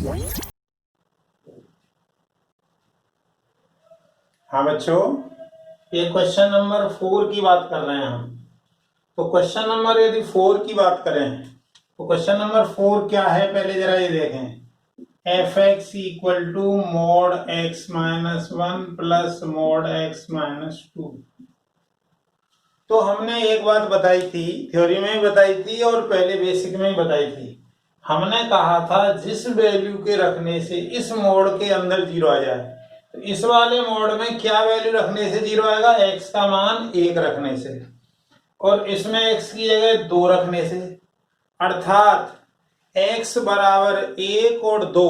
हाँ बच्चों, ये क्वेश्चन नंबर 4 की बात कर रहे हैं हम। तो क्वेश्चन नंबर यदि 4 की बात करें तो क्वेश्चन नंबर 4 क्या है, पहले जरा ये देखें। F X equal to mod X minus 1 plus mod X minus 2। तो हमने एक बात बताई थी, थ्योरी में भी बताई थी और पहले बेसिक में भी बताई थी। हमने कहा था जिस वैल्यू के रखने से इस मोड के अंदर 0 आ जाए, तो इस वाले मोड में क्या वैल्यू रखने से 0 आएगा, x का मान 1 रखने से, और इसमें x की जगह 2 रखने से। अर्थात x बराबर 1 और 2,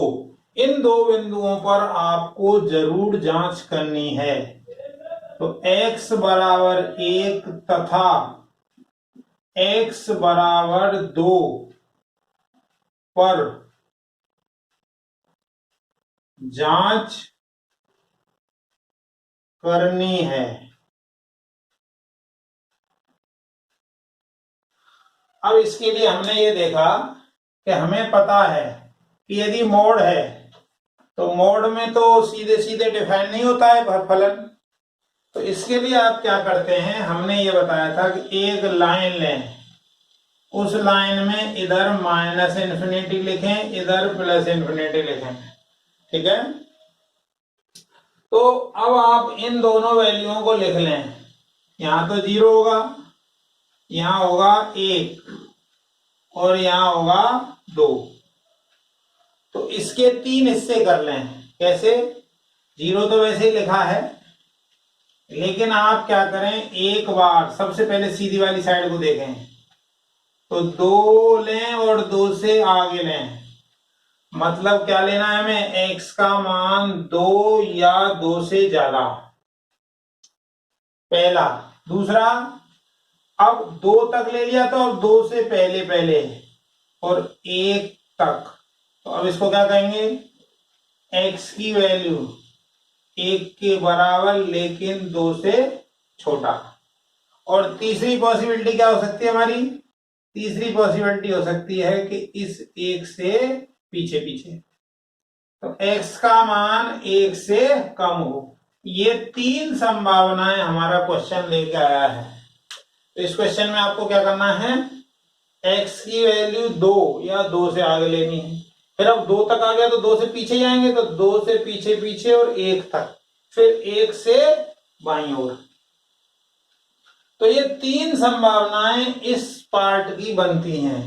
इन दो बिंदुओं पर आपको जरूर जांच करनी है। तो x बराबर 1 तथा x बराबर 2 पर जांच करनी है। अब इसके लिए हमने ये देखा कि हमें पता है कि यदि मोड है तो मोड में तो सीधे सीधे डिफाइन नहीं होता है फलन। तो इसके लिए आप क्या करते हैं, हमने ये बताया था कि एक लाइन लें, उस लाइन में इधर माइनस इन्फिनिटी लिखें, इधर प्लस इन्फिनिटी लिखें, ठीक है। तो अब आप इन दोनों वैल्यूओं को लिख लें। यहां तो 0 होगा, यहां होगा 1 और यहां होगा 2। तो इसके 3 हिस्से कर लें। कैसे? 0 तो वैसे ही लिखा है, लेकिन आप क्या करें, एक बार सबसे पहले सीधी वाली साइड को देखें। तो 2 लें और 2 से आगे लें। मतलब क्या लेना है हमें, x का मान 2 या 2 से ज्यादा, पहला। दूसरा, अब 2 तक ले लिया तो अब 2 से पहले पहले और 1 तक। तो अब इसको क्या कहेंगे, x की वैल्यू 1 के बराबर लेकिन 2 से छोटा। और तीसरी पॉसिबिलिटी क्या हो सकती है हमारी, तीसरी पॉसिबिलिटी हो सकती है कि इस 1 से पीछे पीछे, तो x का मान 1 से कम हो। ये 3 संभावनाएं हमारा क्वेश्चन लेके आया है। तो इस क्वेश्चन में आपको क्या करना है, x की वैल्यू 2 या 2 से आगे लेनी है। फिर अब 2 तक आ गया तो 2 से पीछे जाएंगे, तो 2 से पीछे पीछे और 1 तक, फिर 1 से बाईं ओर। तो ये 3 संभावनाएं इस पार्ट की बनती हैं।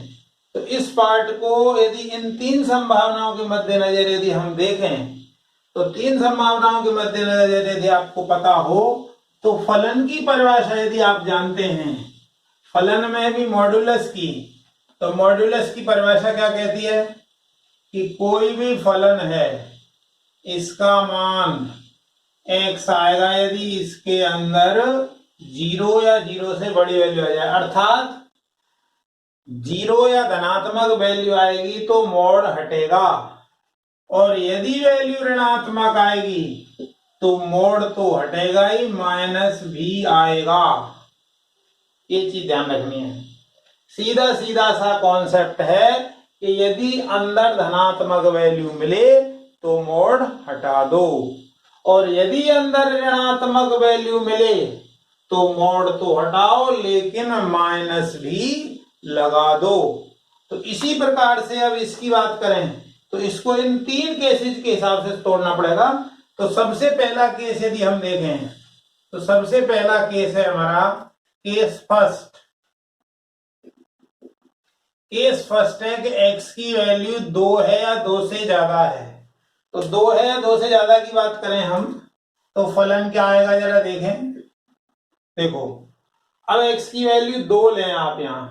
तो इस पार्ट को यदि इन 3 संभावनाओं के मद्देनजर यदि हम देखें, तो 3 संभावनाओं के मद्देनजर यदि आपको पता हो, तो फलन की परिभाषा यदि आप जानते हैं, फलन में भी मॉड्यूलस की, तो मॉड्यूलस की परिभाषा क्या कहती है कि कोई भी फलन है, इसका मान x आएगा यदि इसके अंदर 0 या 0 से बड़ी वैल्यू आ जाए। अर्थात 0 या धनात्मक वैल्यू आएगी तो मोड हटेगा, और यदि वैल्यू ऋणात्मक आएगी तो मोड तो हटेगा ही, माइनस भी आएगा। ये चीज ध्यान रखनी है। सीधा सीधा सा कॉन्सेप्ट है कि यदि अंदर धनात्मक वैल्यू मिले तो मोड हटा दो, और यदि अंदर ऋणात्मक वैल्यू मिले तो मोड तो हटाओ लेकिन माइनस भी लगा दो। तो इसी प्रकार से अब इसकी बात करें तो इसको इन 3 केसेस के हिसाब से तोड़ना पड़ेगा। तो सबसे पहला केस यदि हम देखें, तो सबसे पहला केस है हमारा केस फर्स्ट। केस फर्स्ट है कि x की वैल्यू 2 है या 2 से ज्यादा है। तो 2 है या 2 से ज्यादा की बात करें हम, तो फलन क्या आएगा जरा देखें। देखो, अब x की वैल्यू 2 लें आप यहां,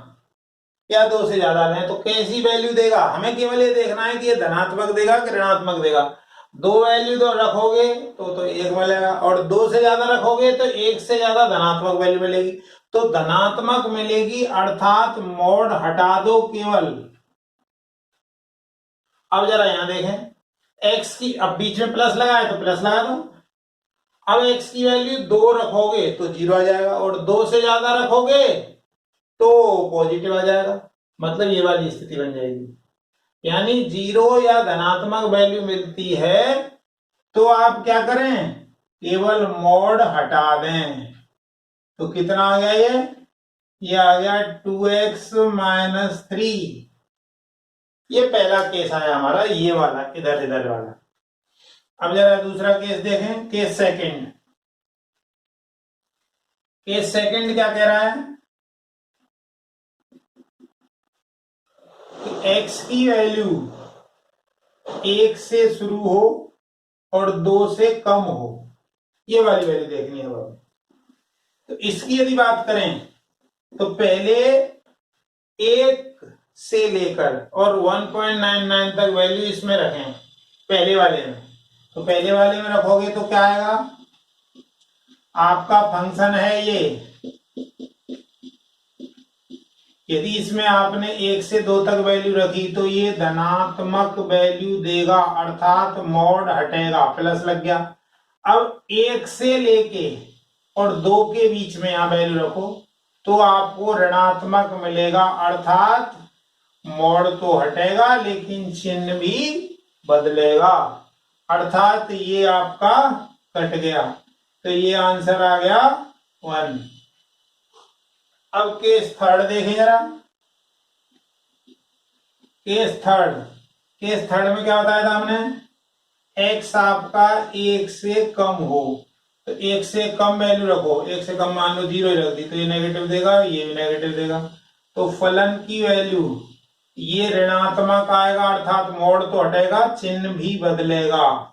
या 2 से ज्यादा लें, तो कैसी वैल्यू देगा, हमें केवल ये देखना है कि ये धनात्मक देगा कि ऋणात्मक देगा। 2 वैल्यू तो रखोगे तो 1 मिलेगा, और 2 से ज्यादा रखोगे तो 1 से ज्यादा धनात्मक वैल्यू मिलेगी। तो धनात्मक मिलेगी, अर्थात मोड हटा दो केवल। अब जरा यहां देखें, x की, अब बीच में प्लस लगा है तो प्लस लगा दो। अब x की वैल्यू 2 रखोगे तो 0 आ जाएगा, और 2 से ज्यादा रखोगे तो पॉजिटिव आ जाएगा। मतलब ये वाली स्थिति बन जाएगी। यानी जीरो या धनात्मक वैल्यू मिलती है तो आप क्या करें, केवल मॉड हटा दें। तो कितना आ गया ये आ गया 2x-3। ये पहला केस आया हमारा, ये वाला इधर इधर वाला। अब जरा दूसरा केस देखें, केस सेकंड। केस सेकंड क्या कह रहा है कि x की वैल्यू 1 से शुरू हो और 2 से कम हो, ये वाली वैल्यू देखनी है बाबू। तो इसकी यदि बात करें तो पहले 1 से लेकर और 1.99 तक वैल्यू इसमें रखें, पहले वाले में। तो पहले वाले में रखोगे तो क्या आएगा, आपका फंक्शन है ये, यदि इसमें आपने 1 से 2 तक वैल्यू रखी तो ये धनात्मक वैल्यू देगा, अर्थात मॉड हटेगा, प्लस लग गया। अब 1 से लेके और 2 के बीच में यहां वैल्यू रखो तो आपको ऋणात्मक मिलेगा, अर्थात मॉड तो हटेगा लेकिन चिन्ह भी बदलेगा, अर्थात ये आपका कट गया। तो ये आंसर आ गया 1। अब केस थर्ड देखें जरा। केस थर्ड में क्या बताया था हमने, x आपका 1 से कम हो तो 1 से कम वैल्यू रखो, 1 से कम मान लो 0 ही रख दी तो ये नेगेटिव देगा, ये भी नेगेटिव देगा। तो फलन की वैल्यू ये ऋणात्मक आएगा, अर्थात मोड़ तो हटेगा, चिन्ह भी बदलेगा।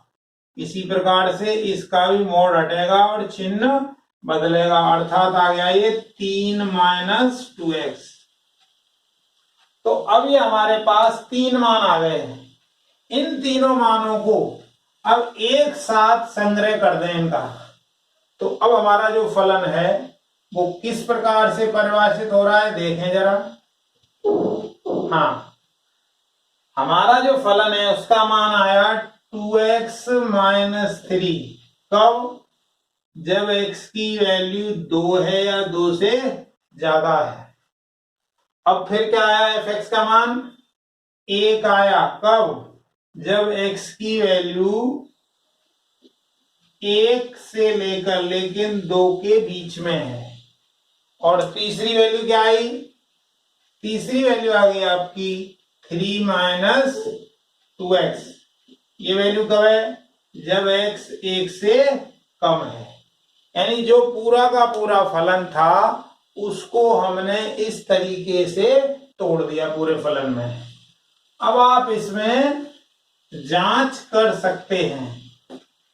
इसी प्रकार से इसका भी मोड़ हटेगा और चिन्ह बदलेगा, अर्थात आ गया ये 3-2x। तो अब ये हमारे पास 3 मान आ गए हैं। इन तीनों मानों को अब एक साथ संग्रह कर दें इनका, तो अब हमारा जो फलन है वो किस प्रकार से परिभाषित हो रहा है देखें जरा। हाँ, हमारा जो फलन है उसका मान आया 2x-3। कब, जब x की वैल्यू 2 है या 2 से ज्यादा है। अब फिर क्या आया, fx का मान 1 आया, कब, जब x की वैल्यू 1 से लेकर लेकिन 2 के बीच में है। और तीसरी वैल्यू क्या आई, तीसरी वैल्यू आ गई आपकी 3-2x। ये वैल्यू कब है, जब x 1 से कम है। यानी जो पूरा का पूरा फलन था उसको हमने इस तरीके से तोड़ दिया पूरे फलन में। अब आप इसमें जांच कर सकते हैं।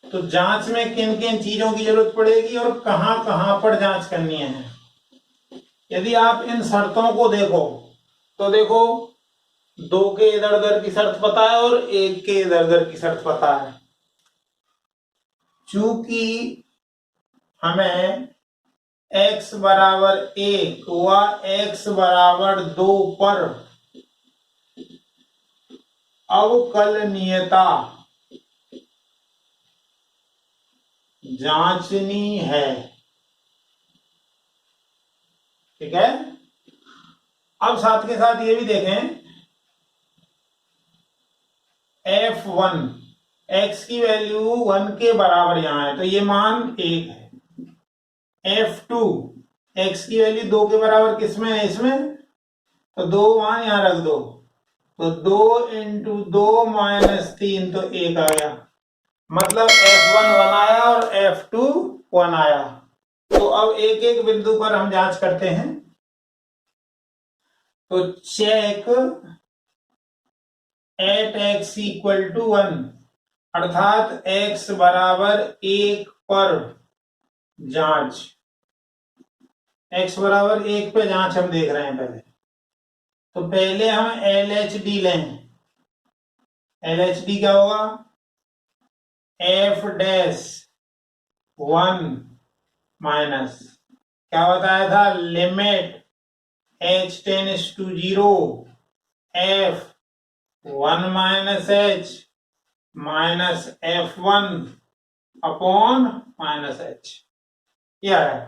तो जांच में किन किन चीजों की जरूरत पड़ेगी और कहां कहां पर जांच करनी है। यदि आप इन शर्तों को देखो तो देखो, 2 के इधर उधर की शर्त पता है और 1 के इधर उधर की शर्त पता है। चूंकि हमें x बराबर 1 व x बराबर 2 पर अवकलनीयता जांचनी है, ठीक है। अब साथ के साथ ये भी देखें, f1 x की वैल्यू 1 के बराबर यहां है तो ये मान 1 है। f2 x की वैल्यू 2 के बराबर किसमें है, इसमें, तो 2 मान यहां रख दो, तो 2 × 2 - 3 तो 1 आ गया। मतलब f1 1 आया और f2 1 आया। तो अब एक एक बिंदु पर हम जांच करते हैं। तो चेक एट x = 1, अर्थात x बराबर 1 पर जांच, x बराबर 1 पे जांच हम देख रहे हैं पहले। तो पहले हम LHD लें। LHD क्या होगा, f'1 माइनस क्या बताया था, limit h tends to 0 f1 - h minus f1 upon -h। क्या है,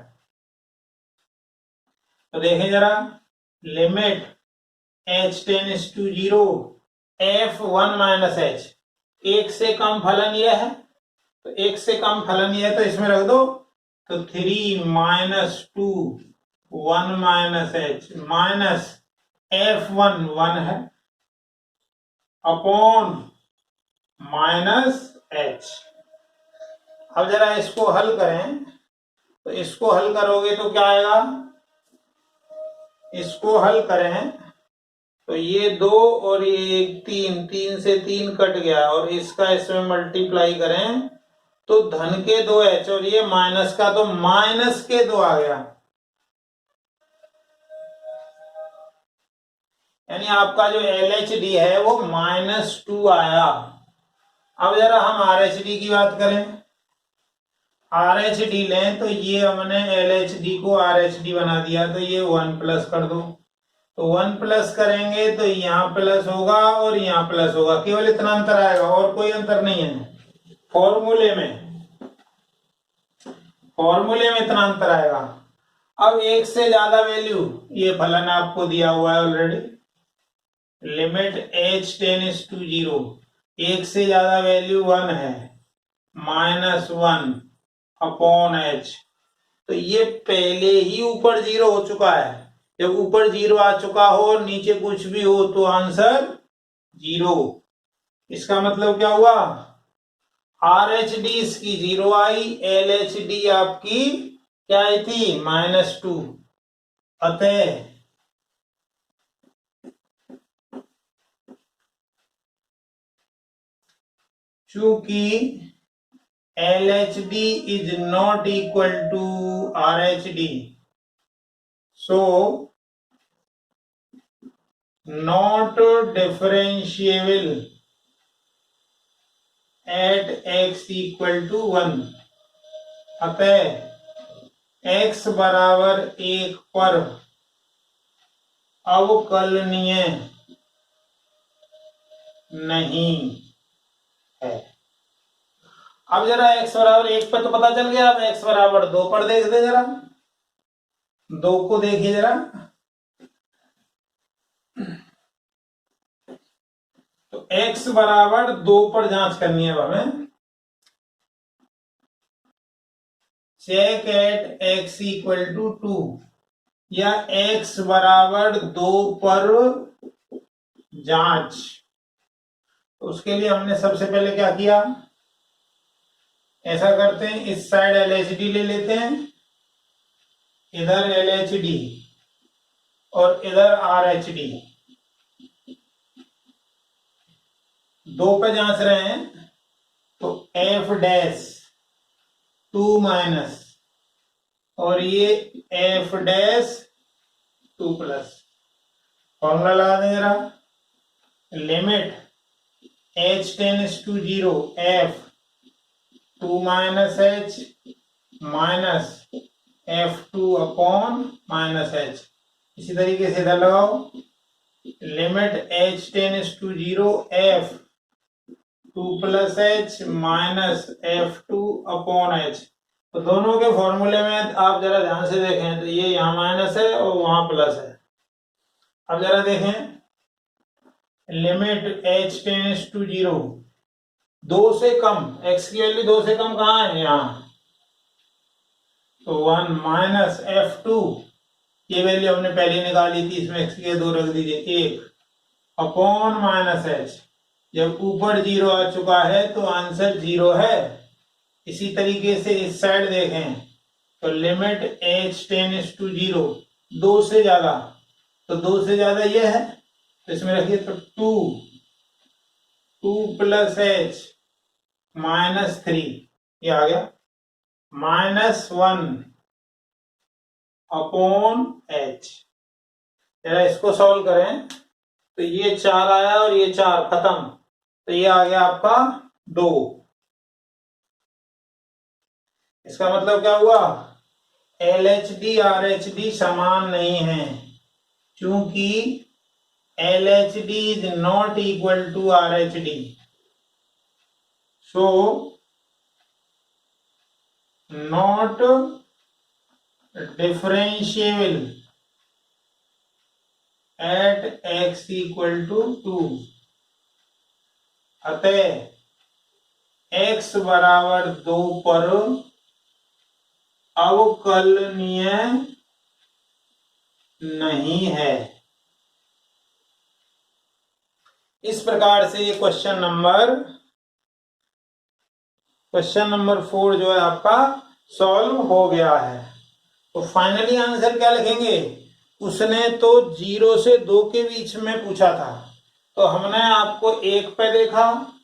तो देखें जरा, limit h tends to 0 F1 minus H, एक से कम फलन यह है, तो एक से कम फलन यह है तो इसमें रख दो, तो 3 minus 2 1 minus H minus F1 1 है अपॉन माइनस एच। अब जरा इसको हल करें, तो इसको हल करोगे तो क्या आएगा, इसको हल करें तो ये 2 और ये 3, 3 से 3 कट गया और इसका इसमें मल्टीप्लाई करें तो धन के 2h और ये माइनस का तो माइनस के 2 आ गया, यानी आपका जो LHD है वो -2 आया। अब जरा हम RHD की बात करें, RHD लें तो ये हमने LHD को RHD बना दिया, तो ये 1 प्लस कर दो, तो 1 प्लस करेंगे तो यहाँ प्लस होगा और यहाँ प्लस होगा, केवल इतना अंतर आएगा और कोई अंतर नहीं है। फॉर्मूले में इतना अंतर आएगा। अब एक से ज्यादा वैल्यू, ये फलन आपको दिया हुआ है already, limit h tends to 0, एक से ज्यादा वैल्यू 1 है, -1 अपॉन h, तो ये पहले ही ऊपर 0 हो चुका है। जब ऊपर 0 आ चुका हो और नीचे कुछ भी हो तो आंसर 0। इसका मतलब क्या हुआ, RHD इसकी 0 आई, LHD आपकी क्या आई थी, -2। अतः चूंकि LHD is not equal to RHD, so not differentiable at x equal to 1, अतः x बराबर 1 पर अवकलनीय नहीं है। अब जरा x बराबर 1 पर तो पता चल गया, अब x बराबर 2 पर देख दे, जरा 2 को देखिए जरा, तो x बराबर 2 पर जांच करनी है हमें। Check at x equal to 2 या x बराबर 2 पर जांच, तो उसके लिए हमने सबसे पहले क्या किया, ऐसा करते हैं, इस साइड LHD ले लेते हैं, इधर LHD और इधर RHD, 2 पे जांच रहे हैं, तो F डैश 2 माइनस और ये F डैश 2 प्लस, फॉर्मूला लगा दें जरा, limit h tends to 0 F 2 minus h minus F2 upon minus h। इसी तरीके से इधर लगाओ, limit h tends to 0 F 2 plus h minus F2 upon h। तो दोनों के फॉर्मूले में आप जरा ध्यान से देखें तो ये यहाँ माइनस है और वहां प्लस है। अब जरा देखें, लिमिट h टेंड्स टू 0, 2 से कम, x की वैल्यू 2 से कम कहाँ है, यहाँ, तो 1 माइनस F2, ये वैल्यू हमने पहले निकाली थी, इसमें x की 2 रख दीजिए, 1 अपॉन माइनस h। जब ऊपर 0 आ चुका है तो आंसर 0 है। इसी तरीके से इस साइड देखें, तो लिमिट h टेंड्स टू 0, 2 से ज्यादा, तो 2 से ज्यादा ये है, तो इसमें रखिए, तो 2 प्लस h माइनस 3, ये आ गया, -1 अपॉन h। जरा इसको सॉल्व करें तो ये 4 आया और ये 4 खत्म, तो ये आ गया आपका 2। इसका मतलब क्या हुआ, LHD RHD समान नहीं है, क्योंकि LHD is not equal to RHD, so not differentiable at x equal to 2, अतः x बराबर 2 पर अवकलनीय नहीं है। इस प्रकार से ये क्वेश्चन नंबर 4 जो है आपका सॉल्व हो गया है। तो फाइनली आंसर क्या लिखेंगे? उसने तो 0 से 2 के बीच में पूछा था, तो हमने आपको 1 पे देखा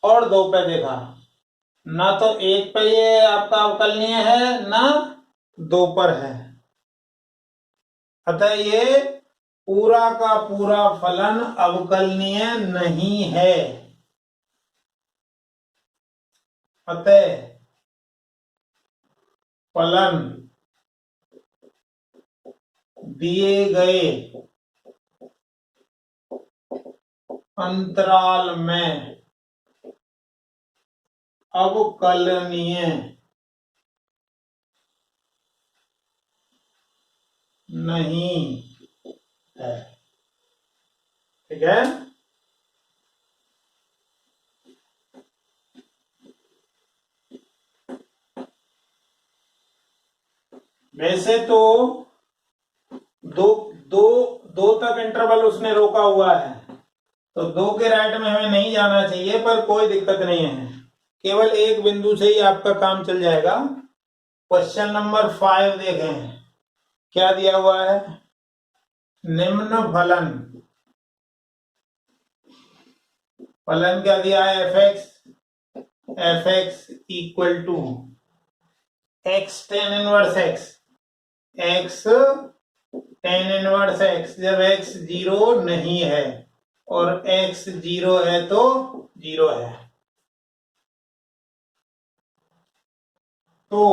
और 2 पे देखा, ना तो 1 पे ये आपका अवकलनीय है ना 2 पर है। अतः ये पूरा का पूरा फलन अवकलनीय नहीं है। अतः फलन दिए गए अंतराल में अवकलनीय नहीं है। ठीक है। वैसे तो दो तक इंटरवल उसने रोका हुआ है, तो 2 के राइट में हमें नहीं जाना चाहिए, पर कोई दिक्कत नहीं है, केवल एक बिंदु से ही आपका काम चल जाएगा। क्वेश्चन नंबर 5 देखें, क्या दिया हुआ है? निम्न फलन क्या दिया है? F X equal to X ten inverse X ten inverse X, जब एक्स 0 नहीं है और एक्स 0 है तो 0 है। तो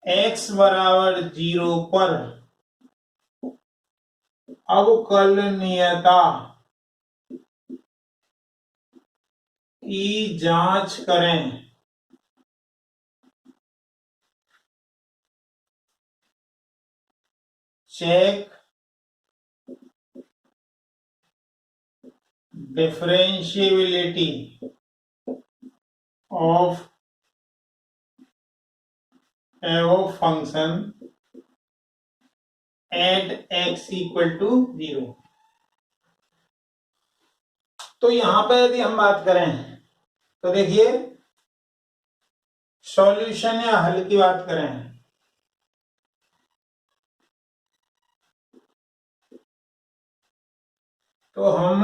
x बराबर 0 पर अवकलनीयता की जांच करें। Check differentiability of F function at x equal to 0। तो यहां पर यदि हम बात करें तो देखिए, सॉल्यूशन या हल की बात करें तो हम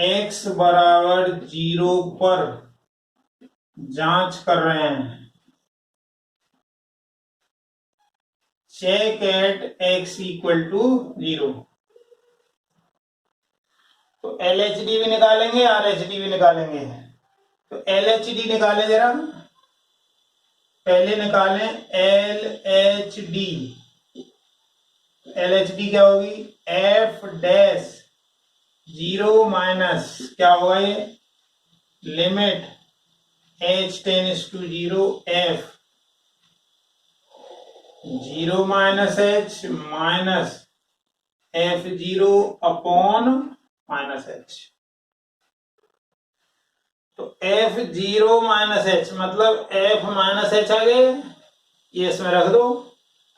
x बराबर 0 पर जांच कर रहे हैं। Check at x equal to 0। तो LHD भी निकालेंगे, RHD भी निकालेंगे। तो LHD निकालें जरा, पहले निकालें LHD। LHD क्या होगी? F डैश 0 माइनस क्या होगा ये? Limit h tends to 0 f 0 minus h minus f0 upon minus h। तो f0 माइनस h मतलब f माइनस h आ गए, ये इसमें रख दो,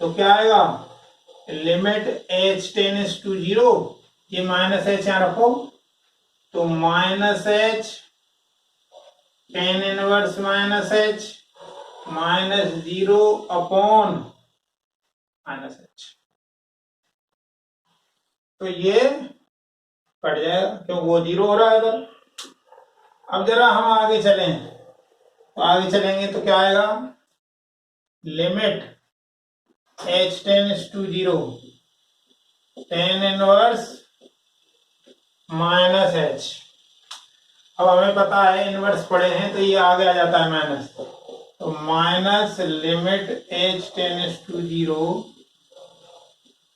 तो क्या आएगा? लिमिट h टेंड्स टू 0, ये माइनस h यहां रखो, तो minus h ten inverse minus h minus 0 upon minus h। तो ये कट जाएगा क्योंकि वो 0 हो रहा है इधर। अब जरा हम आगे चलें, तो आगे चलेंगे तो क्या आएगा? Limit h tends to 0 ten inverse minus h। अब हमें पता है, इनवर्स पढ़े हैं, तो ये आगे आ जाता है माइनस, तो minus limit h tends to 0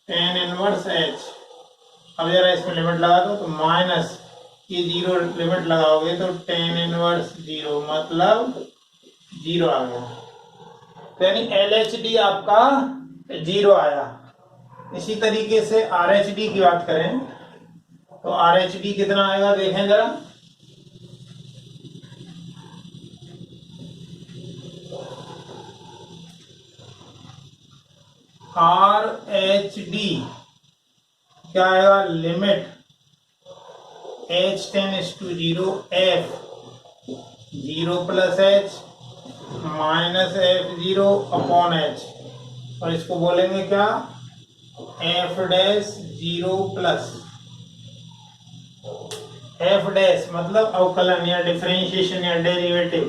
ten inverse h। अब जरा इसमें लिमिट लगा दो, तो माइनस ये 0 लिमिट लगाओगे तो टेन इनवर्स 0 मतलब 0 आ गया। तो यानी LHD आपका 0 आया। इसी तरीके से RHD की बात करें तो आर एच डी कितना आएगा देखें जरा। आर एच डी क्या आएगा, limit H tends to 0 F 0 plus H minus F 0 upon H, और इसको बोलेंगे क्या, F dash 0 plus F dash मतलब अवकलन या डिफरेंशिएशन या डेरिवेटिव,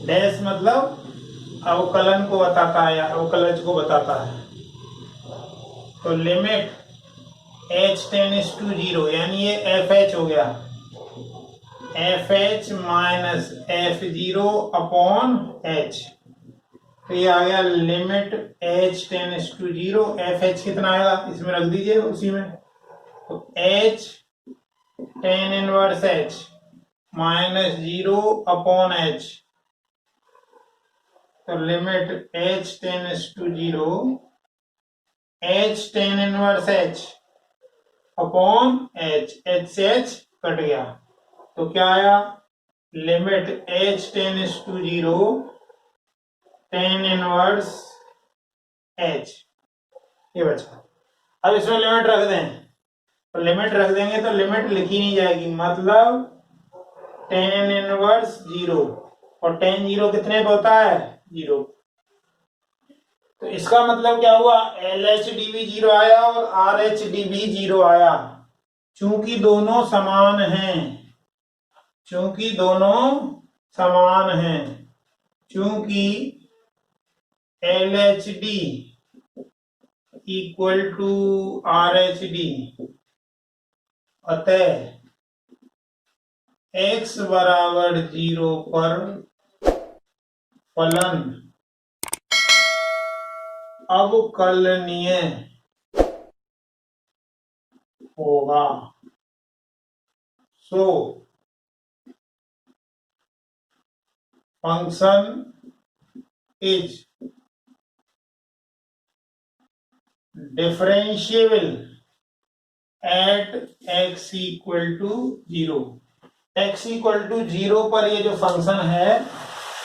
डैश मतलब अवकलन को बताता है या अवकलज को बताता है। तो लिमिट एच टेंड्स टू 0 यानी ये एफ एच हो गया, f h minus F 0 upon h, तो ये आ गया limit H tends to 0, f h कितना आएगा इसमें रख दीजिए उसी में, तो h tan inverse h minus 0 upon h, तो limit H tends to 0 h tan inverse h upon h, h से एच कट गया, तो क्या आया, limit H tends to 0 ten inverse h, ये बचा। अब इसमें लिमिट रख दें, तो लिमिट रख देंगे तो लिमिट लिखी नहीं जाएगी, मतलब टेन इनवर्स 0, और टेन 0 कितने पे होता है 0, तो इसका मतलब क्या हुआ, एल एच डी भी 0 आया और आर एच डी भी 0 आया, चूंकि दोनों समान हैं, चूंकि दोनों समान हैं, चूंकि L H D equal to R H D, अतः x बराबर 0 पर फलन अवकलनीय होगा। So function is differentiable at x equal to 0, x equal to 0 पर ये जो फंक्शन है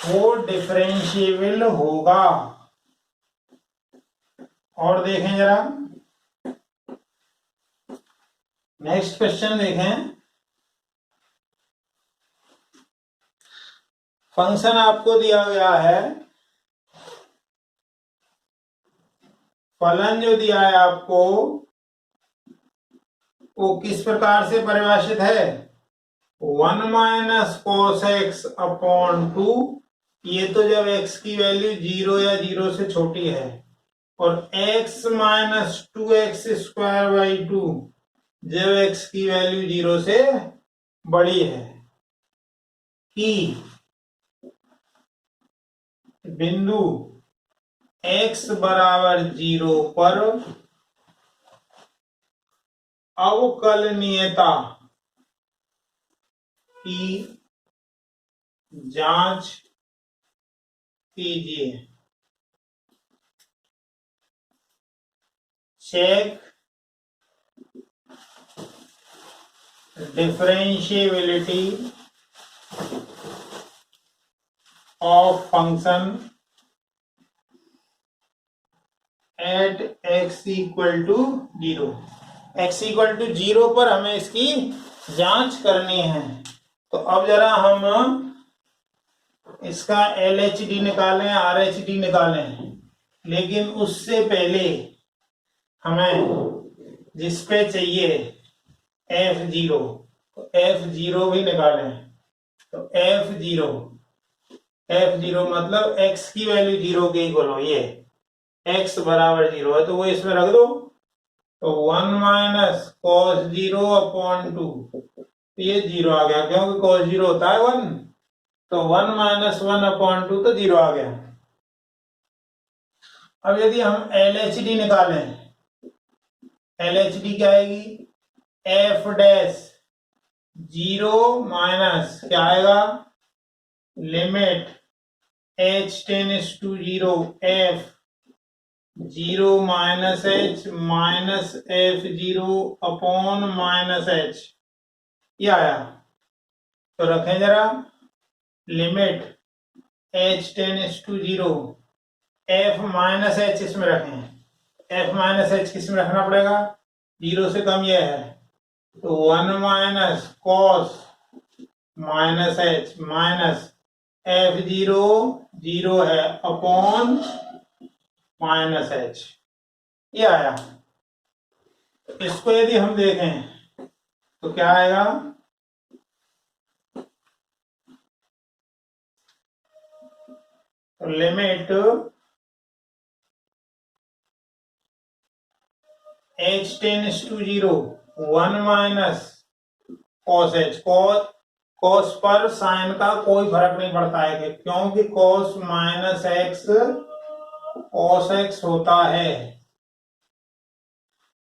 वो डिफरेंशिएबल होगा। और देखें जरा नेक्स्ट क्वेश्चन देखें, फंक्शन आपको दिया गया है, फलन जो दिया है आपको वो किस प्रकार से परिभाषित है, 1 माइनस कॉस एक्स अपॉन 2, ये तो जब x की वैल्यू 0 या 0 से छोटी है, और x minus 2x square by 2 जब x की वैल्यू 0 से बड़ी है, कि बिंदु x बराबर 0 पर अवकलनीयता की जांच कीजिए। Check differentiability of function at x equal to 0, x equal to 0 पर हमें इसकी जांच करनी है। तो अब जरा हम इसका एल एच डी निकालें, आर एच डी निकालें, लेकिन उससे पहले हमें जिस पे चाहिए F0, तो F0 भी निकालें। तो F0 मतलब x की वैल्यू 0 के इक्वल हो, ये x बराबर 0 है तो वो इसमें रख दो, तो 1 माइनस कॉस 0 अपॉन 2, ये 0 आ गया क्योंकि कॉस 0 होता है 1, तो 1 माइनस 1 अपॉन 2 तो 0 आ गया। अब यदि हम एल एच डी निकालें, एल एच डी क्या आएगी, एफ डैश 0 माइनस क्या आएगा, limit h tends to 0 f zero minus H minus F zero upon minus H, ये आया। तो रखें जरा, limit H tends to zero, F minus H इसमें रखें, एफ माइनस एच किस में रखना पड़ेगा, जीरो से कम ये है, तो one minus cos minus H minus F zero zero है अपॉन माइनस एच, ये आया। इसको यदि हम देखें तो क्या आएगा, तो limit H tends to zero, one minus cos H, cos पर साइन का कोई फर्क नहीं पड़ता है, क्योंकि cos minus X cos X होता है,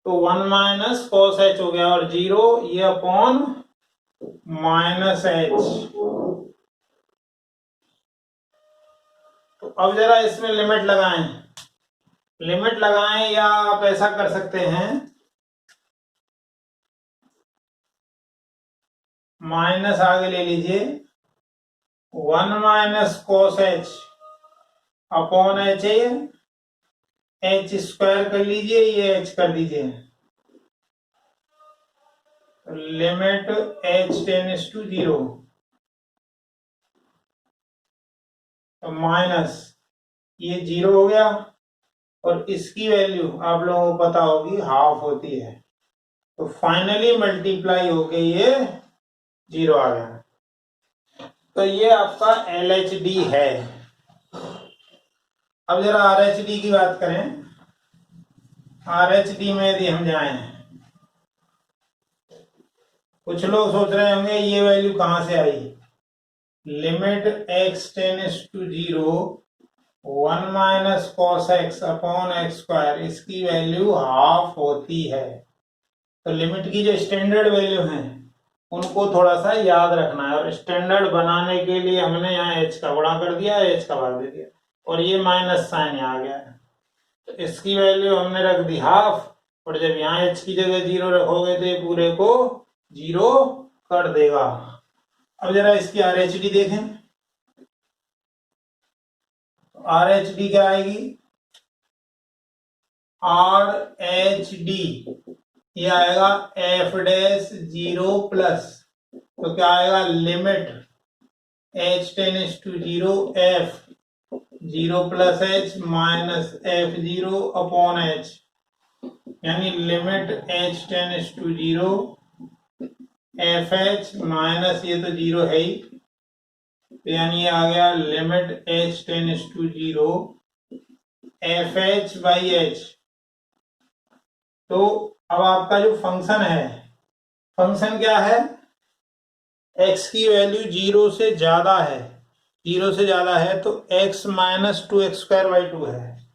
तो वन माइनस कॉस एच हो गया और जीरो ये अपॉन माइनस एच। तो अब जरा इसमें लिमिट लगाएं, लिमिट लगाएं या आप ऐसा कर सकते हैं, माइनस आगे ले लीजिए, one minus cos H upon H है, एच स्क्वायर कर लीजिए, ये एच कर दीजिए, limit H tends to zero, तो माइनस ये जीरो हो गया और इसकी वैल्यू आप लोगों को पता होगी हाफ होती है, तो फाइनली मल्टीप्लाई होके ये जीरो आ गया। तो ये आपका LHD है। अब जरा RHD की बात करें, RHD में यदि हम जाएं, कुछ लोग सोच रहे होंगे ये वैल्यू कहां से आई, limit x tends to zero one minus cos x upon x square, इसकी वैल्यू हाफ होती है। तो लिमिट की जो स्टैंडर्ड वैल्यू है उनको थोड़ा सा याद रखना है, और स्टैंडर्ड बनाने के लिए हमने यहाँ एच का गुणा कर दिया, एच का भाग दे दिया, और ये माइनस साइन यहाँ आ गया है, तो इसकी वैल्यू हमने रख दी हाफ, और जब यहाँ एच की जगह जीरो रखोगे तो ये पूरे को जीरो कर देगा। अब जरा इसकी RHD देखें, RHD क्या आएगी, RHD ये आएगा एफ डैश जीरो प्लस, तो क्या आएगा, limit H tends to zero f zero plus H minus F zero upon h, यानी limit H tends to zero F h minus ये तो जीरो है ही, तो यानी ये आ गया limit H tends to zero F H by H. तो अब आपका जो फंक्शन है, फंक्शन क्या है, x की वैल्यू जीरो से ज्यादा है, जीरो से ज्यादा है तो x minus two x square by two है,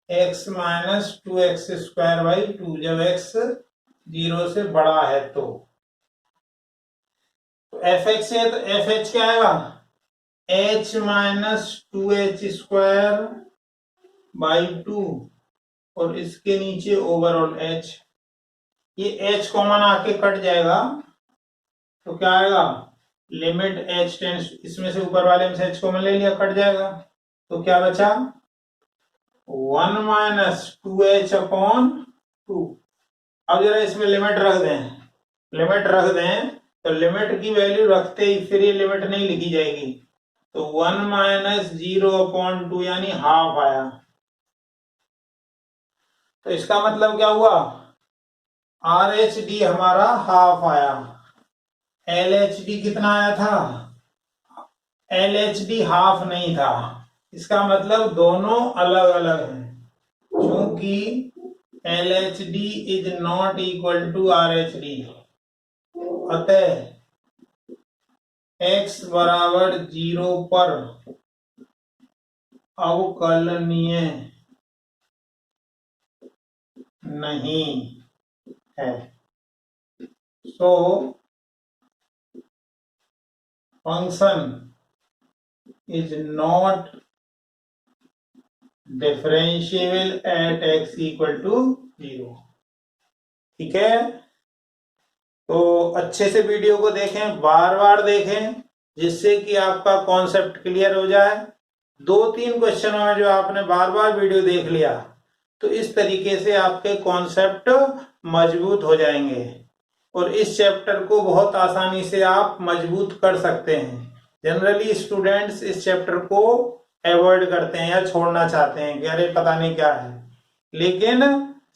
x minus two x square by two, जब x जीरो से बड़ा है तो एफ एक्स है, तो एफ एच क्या आएगा, h minus two H square by two, और इसके नीचे ओवरऑल h, ये h कॉमन आके कट जाएगा, तो क्या आएगा, लिमिट h टेंड्स, इसमें से ऊपर वाले में से h कॉमन ले लिया, कट जाएगा, तो क्या बचा, one minus two H upon two. अब जरा इसमें लिमिट रख दें, लिमिट रख दें, तो लिमिट की वैल्यू रखते ही फिर ये लिमिट नहीं लिखी जाएगी, तो one minus zero upon two यानी हाफ आया, तो इसका मतलब क्या हुआ, RHD हमारा हाफ आया। LHD कितना आया था, LHD हाफ नहीं था, इसका मतलब दोनों अलग अलग हैं, क्योंकि LHD is not equal to RHD, अतः x बराबर जीरो पर अवकलनीय नहीं है। So function is not differentiable at x equal to 0। ठीक है, तो अच्छे से वीडियो को देखें, बार बार देखें, जिससे कि आपका कॉन्सेप्ट क्लियर हो जाए। 2-3 क्वेश्चनों में जो आपने बार बार वीडियो देख लिया तो इस तरीके से आपके कॉन्सेप्ट मजबूत हो जाएंगे और इस चैप्टर को बहुत आसानी से आप मजबूत कर सकते हैं। जनरली स्टूडेंट्स इस चैप्टर को अवॉइड करते हैं या छोड़ना चाहते हैं कि अरे पता नहीं क्या है, लेकिन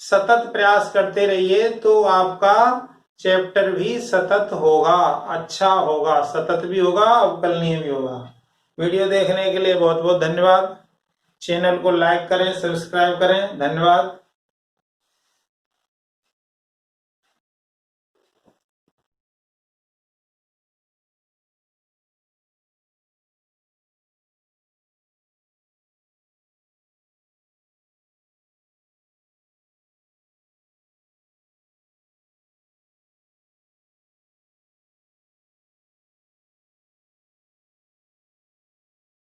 सतत प्रयास करते रहिए तो आपका चैप्टर भी सतत होगा, अच्छा होगा, सतत भी होगा, अवकलनीय भी होगा। वीडियो देखने के लिए बहुत बहुत धन्यवाद। चैनल को लाइक करें, सब्सक्राइब करें। धन्यवाद।